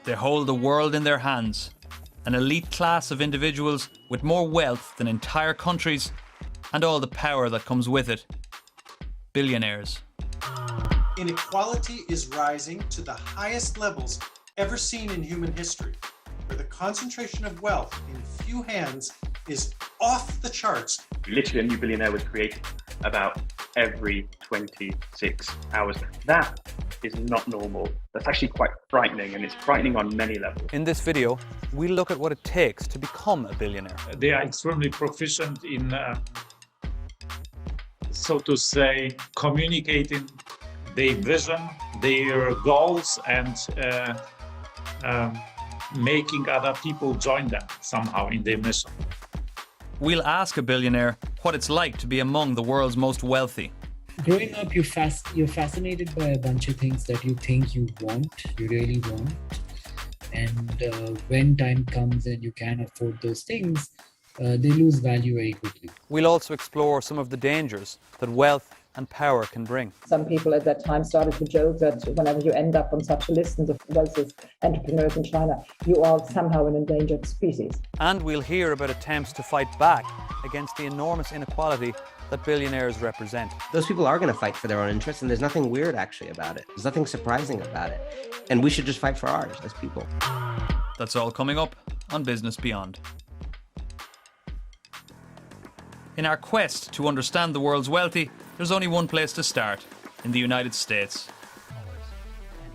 They hold the world in their hands, an elite class of individuals with more wealth than entire countries and all the power that comes with it. Billionaires. Inequality is rising to the highest levels ever seen in human history, where the concentration of wealth in few hands is off the charts. Literally, a new billionaire was created about every 26 hours. That is not normal. That's actually quite frightening, and it's frightening on many levels. In this video, we look at what it takes to become a billionaire. They are extremely proficient in, so to say, communicating their vision, their goals, and making other people join them somehow in their mission. We'll ask a billionaire what it's like to be among the world's most wealthy. Growing up, you're fascinated by a bunch of things that you think you really want. And when time comes and you can't afford those things, they lose value very quickly. We'll also explore some of the dangers that wealth and power can bring. Some people at that time started to joke that whenever you end up on such a list of the wealthiest entrepreneurs in China, you are somehow an endangered species. And we'll hear about attempts to fight back against the enormous inequality that billionaires represent. Those people are going to fight for their own interests, and there's nothing weird actually about it. There's nothing surprising about it. And we should just fight for ours as people. That's all coming up on Business Beyond. In our quest to understand the world's wealthy, there's only one place to start: in the United States.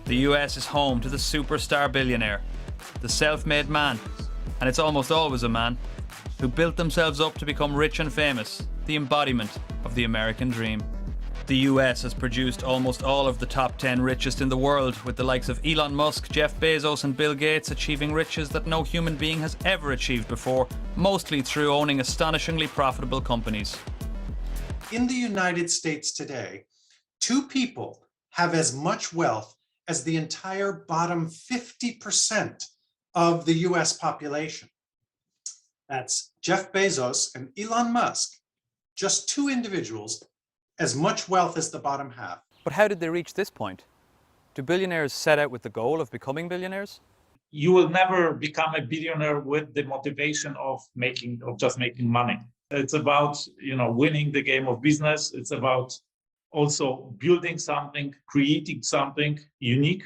The US is home to the superstar billionaire, the self-made man, and it's almost always a man, who built themselves up to become rich and famous, the embodiment of the American dream. The US has produced almost all of the top 10 richest in the world, with the likes of Elon Musk, Jeff Bezos and Bill Gates achieving riches that no human being has ever achieved before, mostly through owning astonishingly profitable companies. In the United States today, two people have as much wealth as the entire bottom 50% of the US population. That's Jeff Bezos and Elon Musk, just two individuals, as much wealth as the bottom half. But how did they reach this point? Do billionaires set out with the goal of becoming billionaires? You will never become a billionaire with the motivation of just making money. It's about, winning the game of business. It's about also building something, creating something unique.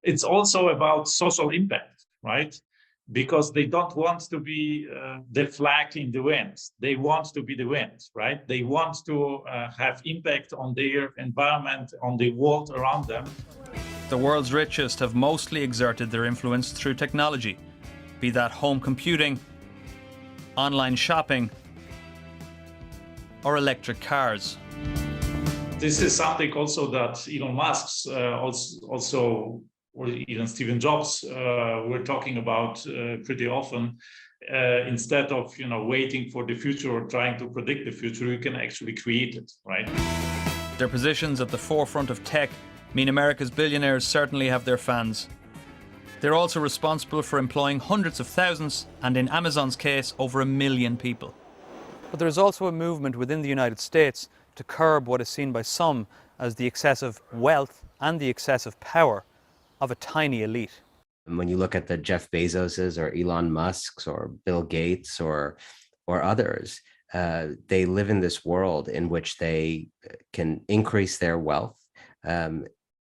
It's also about social impact, right? Because they don't want to be the flag in the wind. They want to be the wind, right? They want to have impact on their environment, on the world around them. The world's richest have mostly exerted their influence through technology, be that home computing, online shopping, or electric cars. This is something also that Elon Musk's or even Steve Jobs were talking about pretty often. Instead of waiting for the future or trying to predict the future, you can actually create it, right? Their positions at the forefront of tech mean America's billionaires certainly have their fans. They're also responsible for employing hundreds of thousands, and in Amazon's case, over 1 million people. But there is also a movement within the United States to curb what is seen by some as the excessive wealth and the excessive power of a tiny elite. And when you look at the Jeff Bezoses or Elon Musks or Bill Gates or others, they live in this world in which they can increase their wealth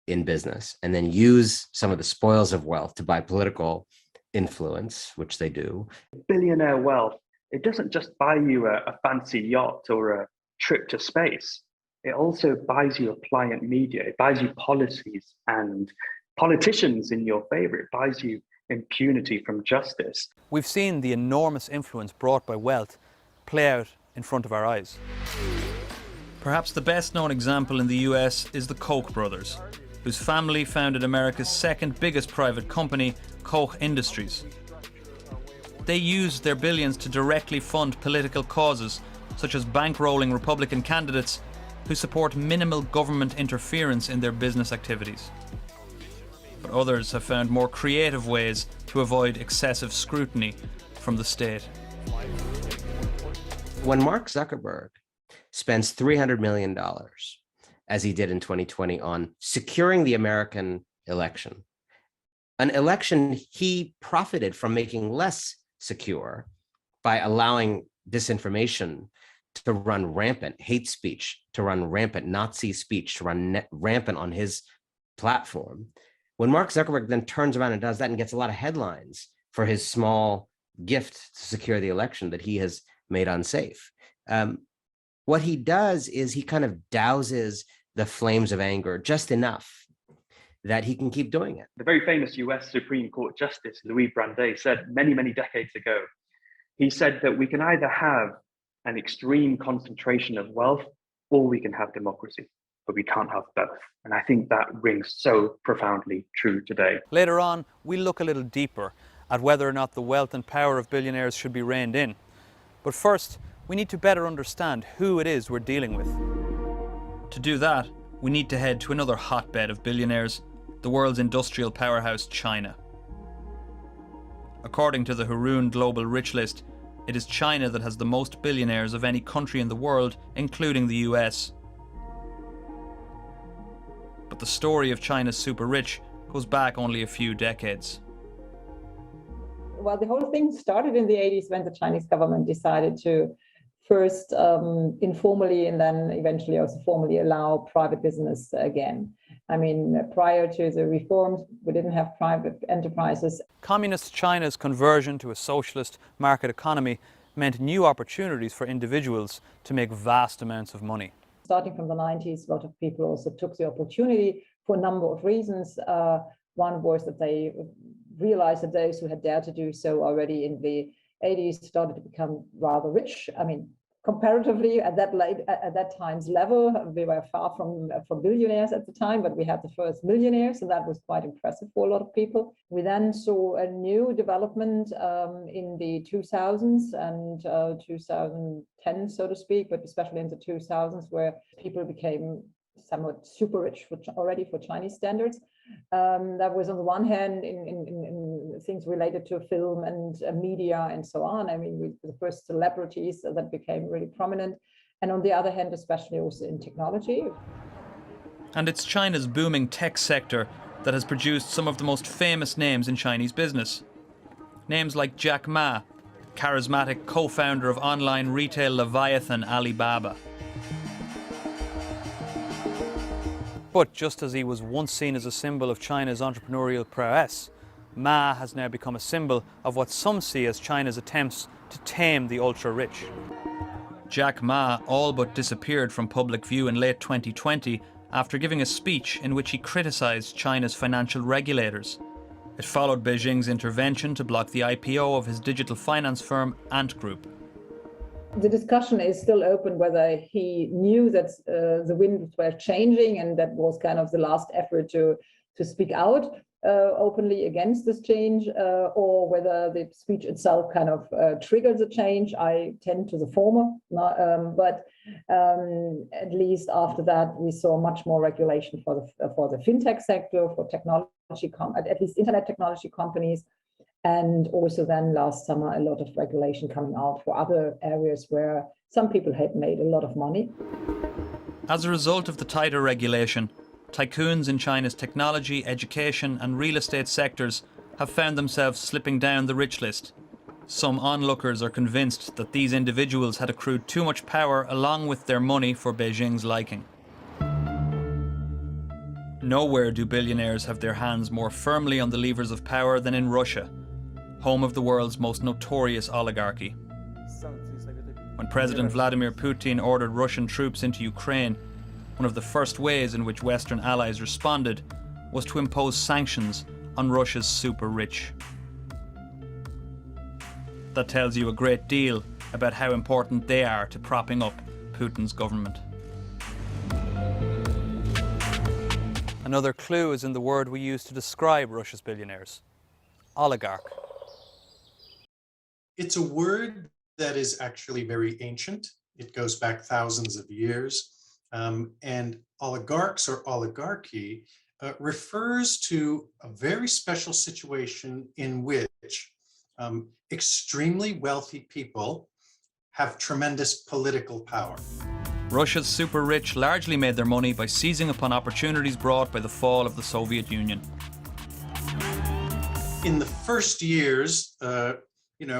in business and then use some of the spoils of wealth to buy political influence, which they do. Billionaire wealth, it doesn't just buy you a fancy yacht or a trip to space. It also buys you a pliant media. It buys you policies and politicians in your favor. It buys you impunity from justice. We've seen the enormous influence brought by wealth play out in front of our eyes. Perhaps the best known example in the US is the Koch brothers, whose family founded America's second biggest private company, Koch Industries. They used their billions to directly fund political causes, such as bankrolling Republican candidates who support minimal government interference in their business activities. But others have found more creative ways to avoid excessive scrutiny from the state. When Mark Zuckerberg spends $300 million, as he did in 2020, on securing the American election, an election he profited from making less secure by allowing disinformation to run rampant, hate speech to run rampant, Nazi speech to run rampant on his platform. When Mark Zuckerberg then turns around and does that and gets a lot of headlines for his small gift to secure the election that he has made unsafe, what he does is he kind of douses the flames of anger just enough that he can keep doing it. The very famous US Supreme Court Justice Louis Brandeis said many, many decades ago, he said that we can either have an extreme concentration of wealth or we can have democracy, but we can't have both. And I think that rings so profoundly true today. Later on, we'll look a little deeper at whether or not the wealth and power of billionaires should be reined in. But first, we need to better understand who it is we're dealing with. To do that, we need to head to another hotbed of billionaires, the world's industrial powerhouse, China. According to the Hurun Global Rich List, it is China that has the most billionaires of any country in the world, including the US. But the story of China's super rich goes back only a few decades. Well, the whole thing started in the 80s when the Chinese government decided to first informally and then eventually also formally allow private business again. I mean, prior to the reforms, we didn't have private enterprises. Communist China's conversion to a socialist market economy meant new opportunities for individuals to make vast amounts of money. Starting from the 90s, a lot of people also took the opportunity for a number of reasons. One was that they realized that those who had dared to do so already in the 80s started to become rather rich. I mean, comparatively at that time's level, we were far from billionaires at the time, but we had the first millionaires, and that was quite impressive for a lot of people. We then saw a new development in the 2000s and 2010, so to speak, but especially in the 2000s, where people became somewhat super rich already for Chinese standards. That was on the one hand in things related to film and media and so on. I mean, the first celebrities that became really prominent. And on the other hand, especially also in technology. And it's China's booming tech sector that has produced some of the most famous names in Chinese business. Names like Jack Ma, charismatic co-founder of online retail leviathan Alibaba. But just as he was once seen as a symbol of China's entrepreneurial prowess, Ma has now become a symbol of what some see as China's attempts to tame the ultra-rich. Jack Ma all but disappeared from public view in late 2020 after giving a speech in which he criticized China's financial regulators. It followed Beijing's intervention to block the IPO of his digital finance firm Ant Group. The discussion is still open whether he knew that the winds were changing and that was kind of the last effort to speak out openly against this change, or whether the speech itself kind of triggered the change. I tend to the former, but at least after that, we saw much more regulation for the fintech sector, for technology, at least internet technology companies. And also then last summer, a lot of regulation coming out for other areas where some people had made a lot of money. As a result of the tighter regulation, tycoons in China's technology, education and real estate sectors have found themselves slipping down the rich list. Some onlookers are convinced that these individuals had accrued too much power along with their money for Beijing's liking. Nowhere do billionaires have their hands more firmly on the levers of power than in Russia, home of the world's most notorious oligarchy. When President Vladimir Putin ordered Russian troops into Ukraine, one of the first ways in which Western allies responded was to impose sanctions on Russia's super rich. That tells you a great deal about how important they are to propping up Putin's government. Another clue is in the word we use to describe Russia's billionaires: oligarch. It's a word that is actually very ancient. It goes back thousands of years. And oligarchs or oligarchy refers to a very special situation in which extremely wealthy people have tremendous political power. Russia's super rich largely made their money by seizing upon opportunities brought by the fall of the Soviet Union. In the first years,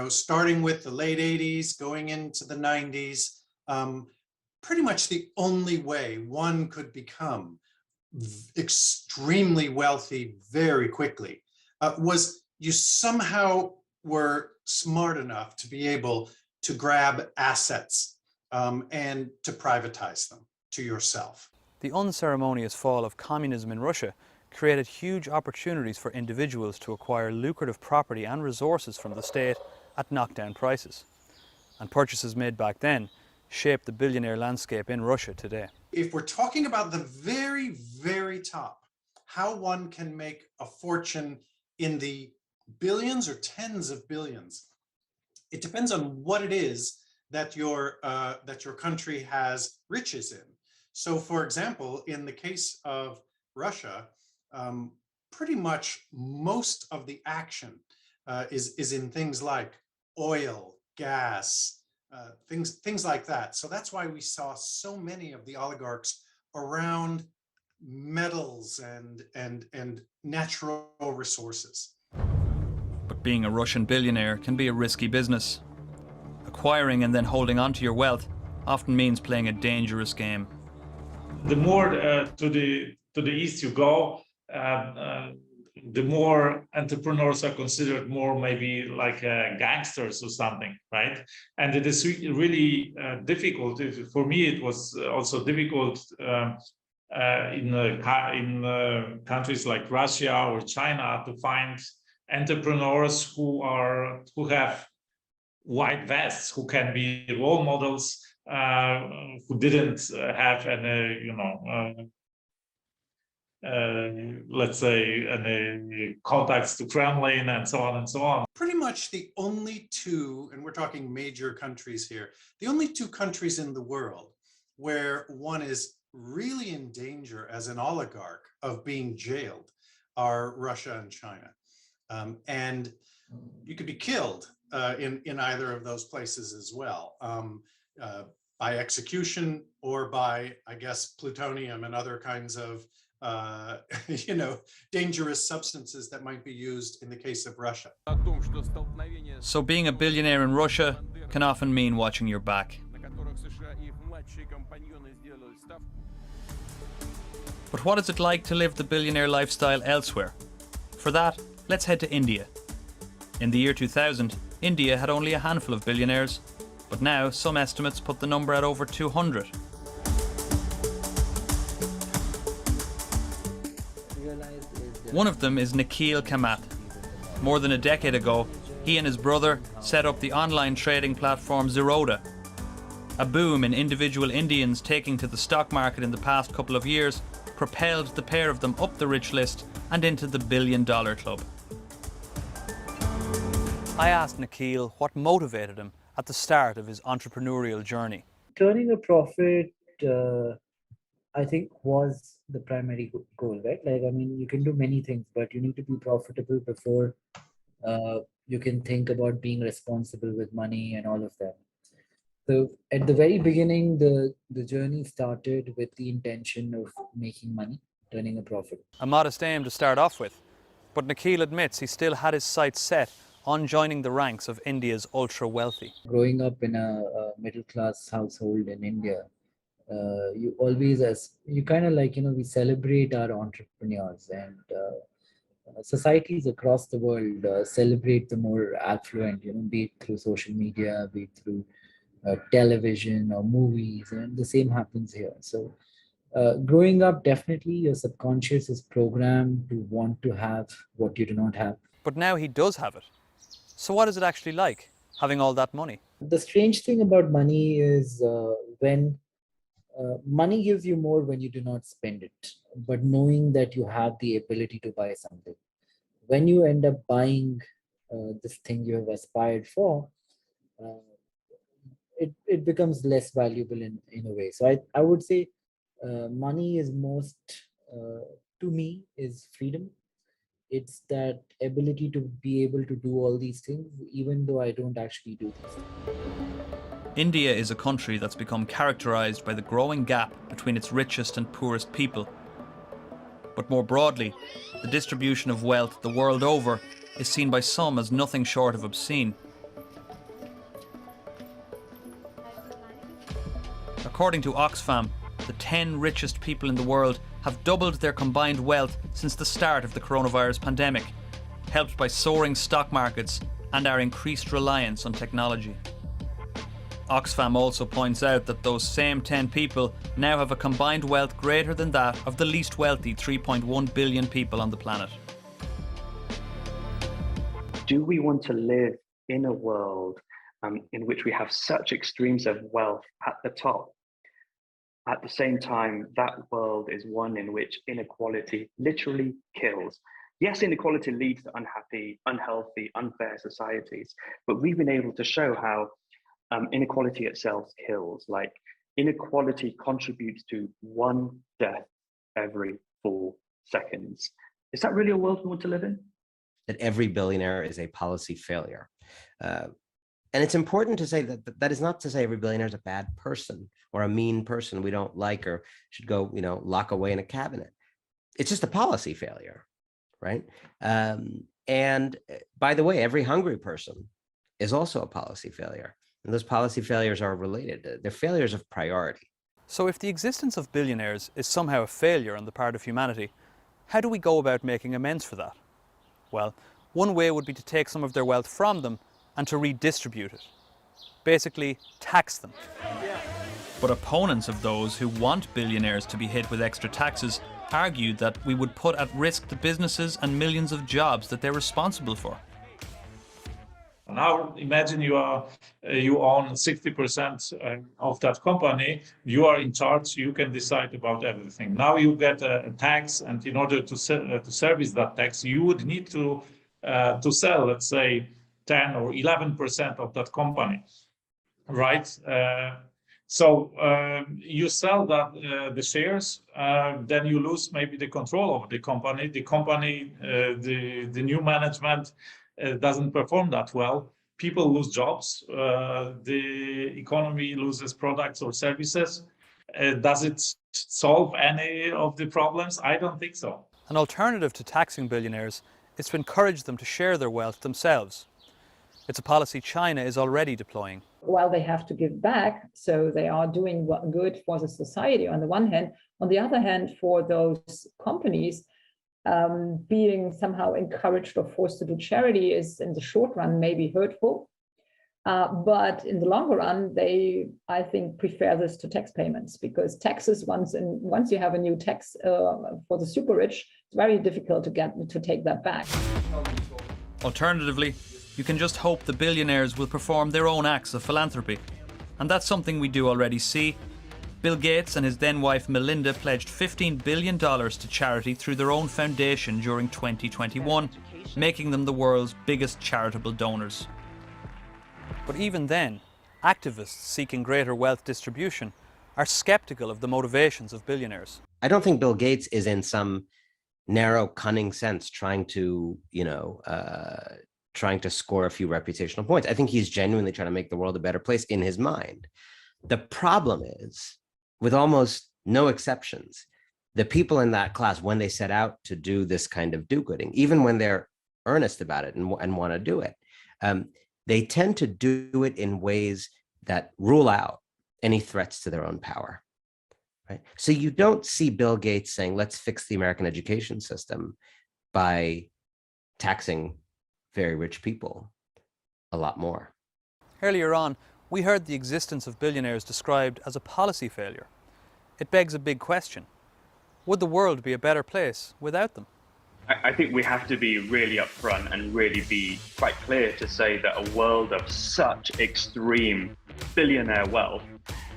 starting with the late 80s, going into the 90s, pretty much the only way one could become extremely wealthy very quickly was you somehow were smart enough to be able to grab assets and to privatize them to yourself. The unceremonious fall of communism in Russia created huge opportunities for individuals to acquire lucrative property and resources from the state at knockdown prices. And purchases made back then shaped the billionaire landscape in Russia today. If we're talking about the very, very top, how one can make a fortune in the billions or tens of billions, it depends on what it is that your country has riches in. So, for example, in the case of Russia, pretty much most of the action is in things like oil, gas, things like that. So that's why we saw so many of the oligarchs around metals and natural resources. But being a Russian billionaire can be a risky business. Acquiring and then holding on to your wealth often means playing a dangerous game. The more to the east you go, the more entrepreneurs are considered more maybe like gangsters or something, right? And it is really difficult. For me, it was also difficult in countries like Russia or China to find entrepreneurs who have white vests, who can be role models, who didn't have any, let's say, any contacts to Kremlin and so on and so on. Pretty much the only two, and we're talking major countries here, the only two countries in the world where one is really in danger as an oligarch of being jailed are Russia and China. And you could be killed in either of those places as well, by execution or by, I guess, plutonium and other kinds of dangerous substances that might be used in the case of Russia. So being a billionaire in Russia can often mean watching your back. But what is it like to live the billionaire lifestyle elsewhere? For that, let's head to India. In the year 2000, India had only a handful of billionaires, but now some estimates put the number at over 200. One of them is Nikhil Kamath. More than a decade ago, he and his brother set up the online trading platform Zerodha. A boom in individual Indians taking to the stock market in the past couple of years propelled the pair of them up the rich list and into the $1 billion club. I asked Nikhil what motivated him at the start of his entrepreneurial journey. Turning a profit, I think, was the primary goal, right? You can do many things, but you need to be profitable before you can think about being responsible with money and all of that. So at the very beginning, the journey started with the intention of making money, turning a profit. A modest aim to start off with, but Nikhil admits he still had his sights set on joining the ranks of India's ultra-wealthy. Growing up in a middle-class household in India, you always, we celebrate our entrepreneurs, and societies across the world celebrate the more affluent, be it through social media, be it through television or movies, and the same happens here. So growing up, definitely your subconscious is programmed to want to have what you do not have. But now he does have it. So what is it actually like, having all that money? The strange thing about money is when money gives you more when you do not spend it, but knowing that you have the ability to buy something. When you end up buying this thing you have aspired for, it becomes less valuable in a way. So I would say money is most, to me, is freedom. It's that ability to be able to do all these things, even though I don't actually do these things. India is a country that's become characterized by the growing gap between its richest and poorest people. But more broadly, the distribution of wealth the world over is seen by some as nothing short of obscene. According to Oxfam, the 10 richest people in the world have doubled their combined wealth since the start of the coronavirus pandemic, helped by soaring stock markets and our increased reliance on technology. Oxfam also points out that those same 10 people now have a combined wealth greater than that of the least wealthy 3.1 billion people on the planet. Do we want to live in a world in which we have such extremes of wealth at the top? At the same time, that world is one in which inequality literally kills. Yes, inequality leads to unhappy, unhealthy, unfair societies, but we've been able to show how inequality itself kills. Like, inequality contributes to 1 death every 4 seconds. Is that really a world we want to live in? That every billionaire is a policy failure. And it's important to say that that is not to say every billionaire is a bad person or a mean person we don't like or should go, lock away in a cabinet. It's just a policy failure, right? And by the way, every hungry person is also a policy failure. And those policy failures are related. They're failures of priority. So if the existence of billionaires is somehow a failure on the part of humanity, how do we go about making amends for that? Well, one way would be to take some of their wealth from them and to redistribute it. Basically, tax them. But opponents of those who want billionaires to be hit with extra taxes argue that we would put at risk the businesses and millions of jobs that they're responsible for. Now imagine you own 60% of that company. You are in charge. You can decide about everything. Now you get a tax, and in order to service that tax, you would need to sell, let's say, 10 or 11% of that company, right? So you sell that the shares, then you lose maybe the control of the company. The company, the new management doesn't perform that well. People lose jobs. The economy loses products or services. Does it solve any of the problems? I don't think so. An alternative to taxing billionaires is to encourage them to share their wealth themselves. It's a policy China is already deploying. While they have to give back, so they are doing good for the society on the one hand. On the other hand, for those companies, being somehow encouraged or forced to do charity is in the short run maybe hurtful. But in the longer run, they, I think, prefer this to tax payments, because taxes, once you have a new tax for the super rich, it's very difficult to take that back. Alternatively, you can just hope the billionaires will perform their own acts of philanthropy. And that's something we do already see. Bill Gates and his then-wife Melinda pledged $15 billion to charity through their own foundation during 2021, making them the world's biggest charitable donors. But even then, activists seeking greater wealth distribution are skeptical of the motivations of billionaires. I don't think Bill Gates is in some narrow, cunning sense trying to score a few reputational points. I think he's genuinely trying to make the world a better place in his mind. The problem is, with almost no exceptions, the people in that class, when they set out to do this kind of do-gooding, even when they're earnest about it and want to do it, they tend to do it in ways that rule out any threats to their own power. Right? So you don't see Bill Gates saying, let's fix the American education system by taxing very rich people a lot more. Earlier on, we heard the existence of billionaires described as a policy failure. It begs a big question. Would the world be a better place without them? I think we have to be really upfront and really be quite clear to say that a world of such extreme billionaire wealth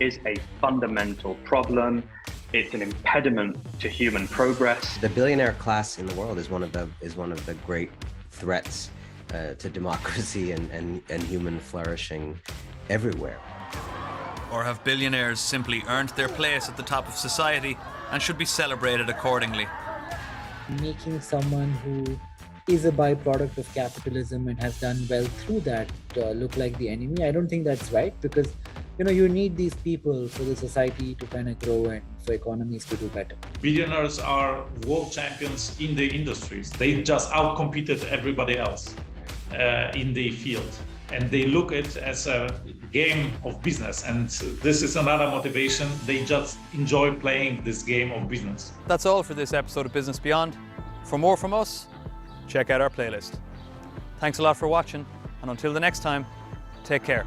is a fundamental problem. It's an impediment to human progress. The billionaire class in the world is one of the great threats to democracy and human flourishing everywhere. Or have billionaires simply earned their place at the top of society and should be celebrated accordingly? Making someone who is a byproduct of capitalism and has done well through that look like the enemy, I don't think that's right, because you need these people for the society to kind of grow and for economies to do better. Billionaires are world champions in the industries. They just outcompeted everybody else in the field. And they look at it as a game of business. And this is another motivation. They just enjoy playing this game of business. That's all for this episode of Business Beyond. For more from us, check out our playlist. Thanks a lot for watching, and until the next time, take care.